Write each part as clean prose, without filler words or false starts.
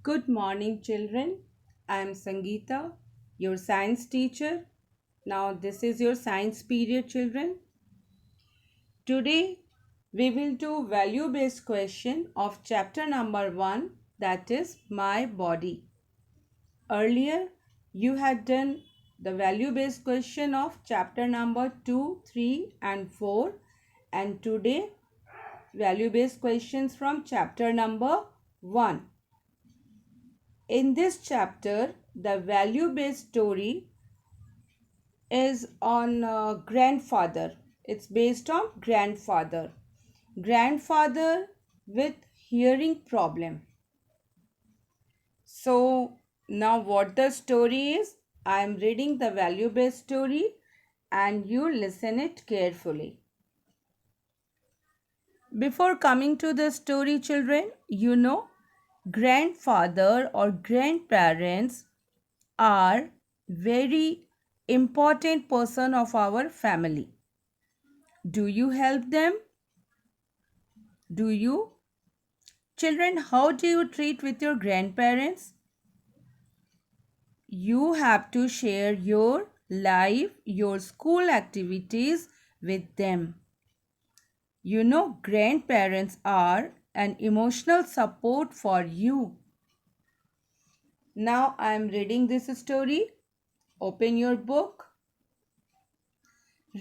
Good morning, children. I am Sangeeta, your science teacher. Now, this is your science period, children. Today, we will do value based question of chapter number 1, that is My Body. Earlier, you had done the value based question of chapter number 2, 3, and 4, and today, value based questions from chapter number 1. In this chapter, the value based story is on grandfather. It's based on grandfather. Grandfather with hearing problem. So now what the story is, I am reading the value based story and you listen it carefully. Before coming to the story, children, grandfather or grandparents are very important person of our family. Do you help them? Do you? Children, how do you treat with your grandparents? You have to share your life, your school activities with them. Grandparents are an emotional support for you. Now I am reading this story. Open your book.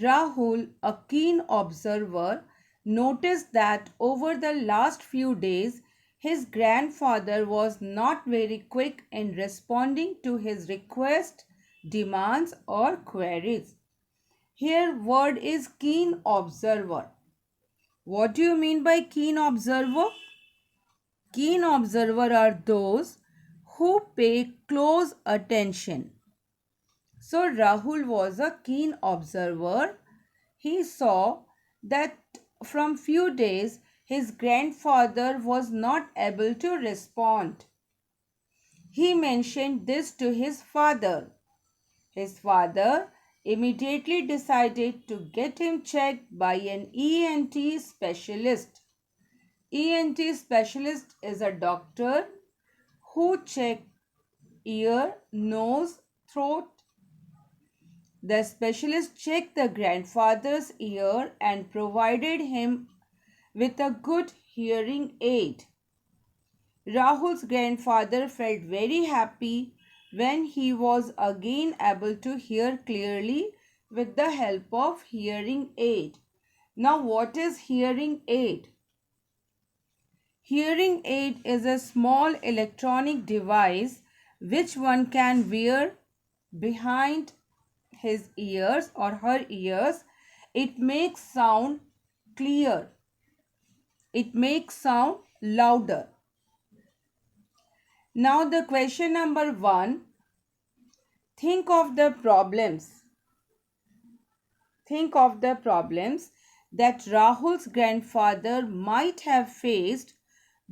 Rahul, a keen observer, noticed that over the last few days his grandfather was not very quick in responding to his requests, demands, or queries. Here, word is keen observer. What do you mean by keen observer? Keen observer are those who pay close attention. So Rahul was a keen observer. He saw that from few days his grandfather was not able to respond. He mentioned this to his father. His father immediately decided to get him checked by an ENT specialist. ENT specialist is a doctor who checks ear, nose, throat. The specialist checked the grandfather's ear and provided him with a good hearing aid. Rahul's grandfather felt very happy when he was again able to hear clearly with the help of hearing aid. Now, what is hearing aid? Hearing aid is a small electronic device which one can wear behind his ears or her ears. It makes sound clear. It makes sound louder. Now the question number 1. Think of the problems. Think of the problems that Rahul's grandfather might have faced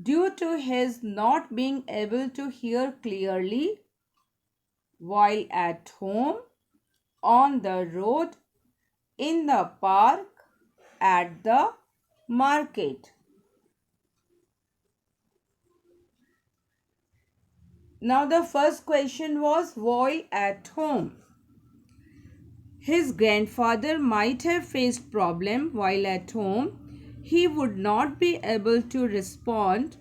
due to his not being able to hear clearly while at home, on the road, in the park, at the market. Now the first question was while at home. His grandfather might have faced problem while at home. He would not be able to respond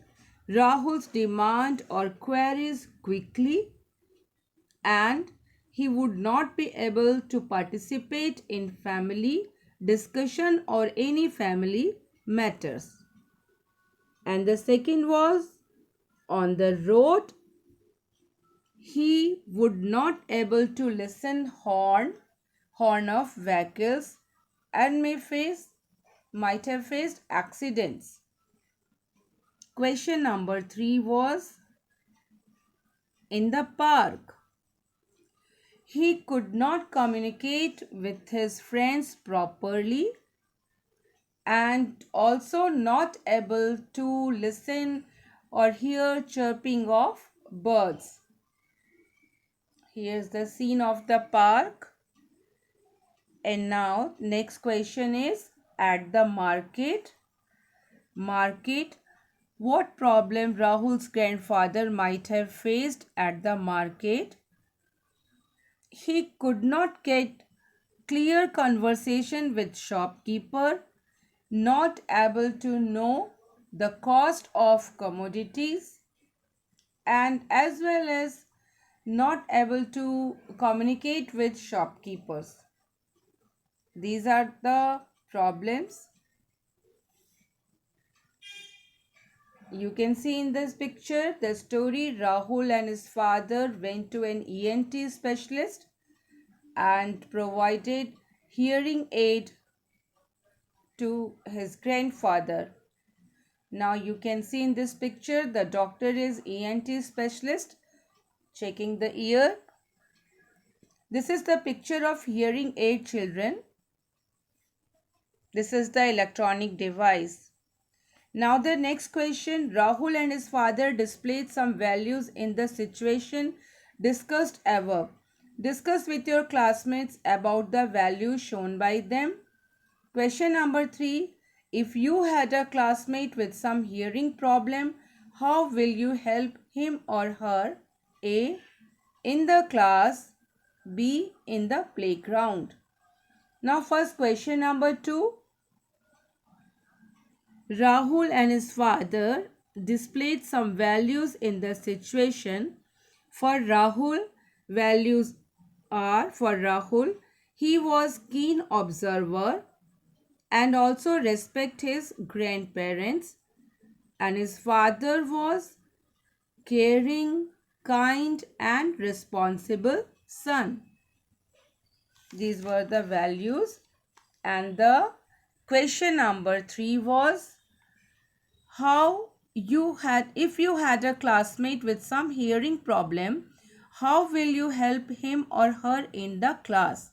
Rahul's demand or queries quickly, and he would not be able to participate in family discussion or any family matters. And the second was on the road he would not able to listen horn of vehicles and might have faced accidents. Question number 3 was in the park. He could not communicate with his friends properly and also not able to listen or hear chirping of birds. Here's the scene of the park. And now next question is at the market. Market. what problem Rahul's grandfather might have faced at the market. He could not get clear conversation with shopkeeper, not able to know the cost of commodities, and as well as not able to communicate with shopkeepers. These are the problems. You can see in this picture the story. Rahul and his father went to an ENT specialist and provided hearing aid to his grandfather. Now you can see in this picture the doctor is ENT specialist checking the ear. This is the picture of hearing aid, children. This is the electronic device. Now the next question, Rahul and his father displayed some values in the situation discussed above. Discuss with your classmates about the values shown by them. Question number 3, if you had a classmate with some hearing problem, how will you help him or her? A, in the class, B, in the playground. Now first question number 2, Rahul and his father displayed some values in the situation. For Rahul, values are, for Rahul, he was keen observer and also respect his grandparents, and his father was caring, kind and responsible son. These were the values. And the question number 3 was, if you had a classmate with some hearing problem, how will you help him or her in the class?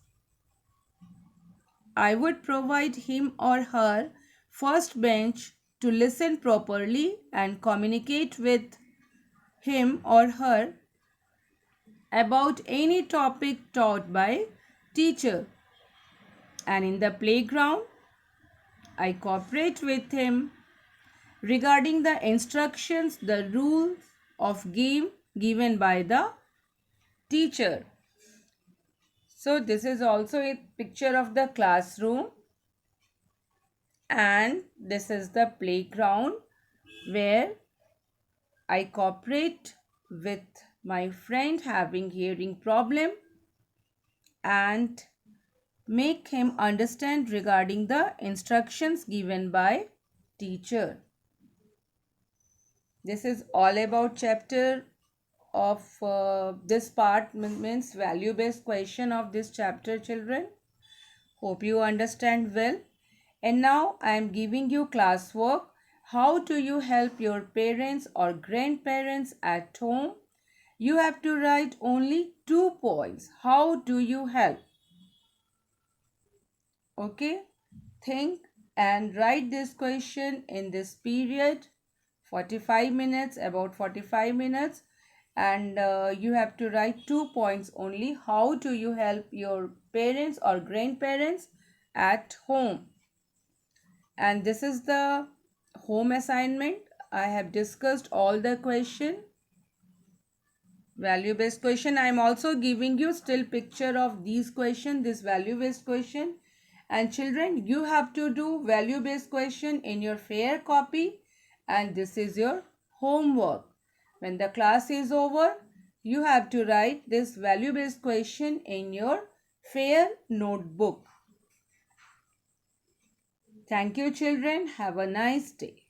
I would provide him or her first bench to listen properly and communicate with him or her about any topic taught by teacher. And in the playground, I cooperate with him regarding the instructions, the rules of game given by the teacher. So this is also a picture of the classroom, and this is the playground where I cooperate with my friend having hearing problem and make him understand regarding the instructions given by teacher. This is all about chapter of this part, means value based question of this chapter, children. Hope you understand well. And now I am giving you classwork. How do you help your parents or grandparents at home? You have to write only 2 points. How do you help? Okay, think and write this question in this period, 45 minutes, about 45 minutes, and you have to write 2 points only. How do you help your parents or grandparents at home? And this is the home assignment. I have discussed all the question, value based question. I am also giving you still picture of these question, this value based question. And children, you have to do value based question in your fair copy, and this is your homework. When the class is over, you have to write this value based question in your fair notebook. Thank you, children. Have a nice day.